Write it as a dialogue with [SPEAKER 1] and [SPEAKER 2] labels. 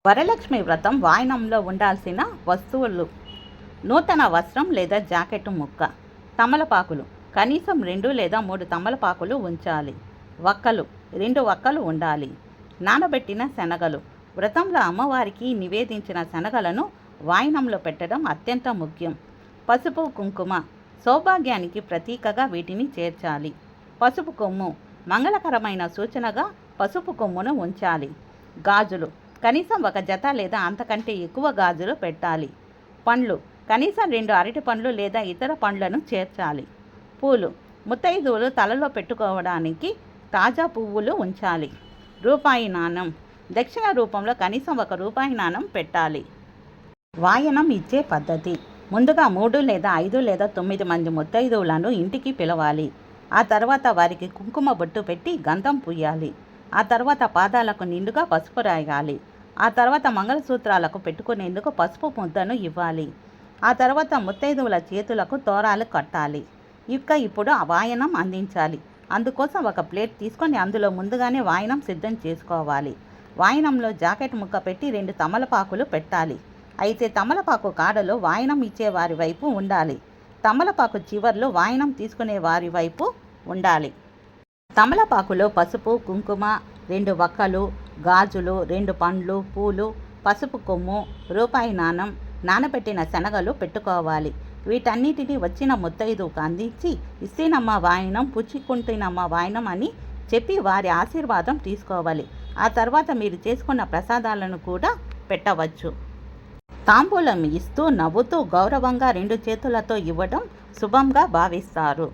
[SPEAKER 1] వరలక్ష్మి వ్రతం వాయనంలో ఉండాల్సిన వస్తువులు: నూతన వస్త్రం లేదా జాకెట్ ముక్క, తమలపాకులు కనీసం 2 లేదా 3 తమలపాకులు ఉంచాలి. వక్కలు 2 వక్కలు ఉండాలి. నానబెట్టిన శనగలు: వ్రతంలో అమ్మవారికి నివేదించిన శనగలను వాయనంలో పెట్టడం అత్యంత ముఖ్యం. పసుపు కుంకుమ సౌభాగ్యానికి ప్రతీకగా వీటిని చేర్చాలి. పసుపు కొమ్ము మంగళకరమైన సూచనగా పసుపు కొమ్మును ఉంచాలి. గాజులు కనీసం 1 జత లేదా అంతకంటే ఎక్కువ గాజులు పెట్టాలి. పండ్లు కనీసం 2 అరటి పండ్లు లేదా ఇతర పండ్లను చేర్చాలి. పూలు ముత్తైదువులు తలలో పెట్టుకోవడానికి తాజా పువ్వులు ఉంచాలి. రూపాయి నాణం దక్షిణ రూపంలో కనీసం 1 రూపాయి నాణం పెట్టాలి. వాయనం ఇచ్చే పద్ధతి: ముందుగా 3 లేదా 5 లేదా 9 మంది ముత్తైదువులను ఇంటికి పిలవాలి. ఆ తర్వాత వారికి కుంకుమ బొట్టు పెట్టి గంధం పూయాలి. ఆ తర్వాత పాదాలకు నిండుగా పసుపు రాయాలి. ఆ తర్వాత మంగళసూత్రాలకు పెట్టుకునేందుకు పసుపు ముద్దను ఇవ్వాలి. ఆ తర్వాత ముత్తైదువుల చేతులకు తోరాలు కట్టాలి. ఇప్పుడు ఆ వాయనం అందించాలి. అందుకోసం 1 ప్లేట్ తీసుకొని అందులో ముందుగానే వాయనం సిద్ధం చేసుకోవాలి. వాయనంలో జాకెట్ ముక్క పెట్టి 2 తమలపాకులు పెట్టాలి. అయితే తమలపాకు కాడలో వాయనం ఇచ్చే వారి వైపు ఉండాలి. తమలపాకు చివర్లో వాయనం తీసుకునే వారి వైపు ఉండాలి. తమలపాకులో పసుపు కుంకుమ, 2 వక్కలు, గాజులు, 2 పండ్లు, పూలు, పసుపు కొమ్ము, రూపాయి నాణం, నానబెట్టిన శనగలు పెట్టుకోవాలి. వీటన్నిటిని వచ్చిన ముత్తైదువుకు అందించి ఇస్తేనమ్మ వాయనం, పుచ్చుకుంటేనమ్మ వాయనం అని చెప్పి వారి ఆశీర్వాదం తీసుకోవాలి. ఆ తర్వాత మీరు చేసుకున్న ప్రసాదాలను కూడా పెట్టవచ్చు. తాంబూలం ఇస్తూ నవ్వుతూ గౌరవంగా 2 చేతులతో ఇవ్వడం శుభంగా భావిస్తారు.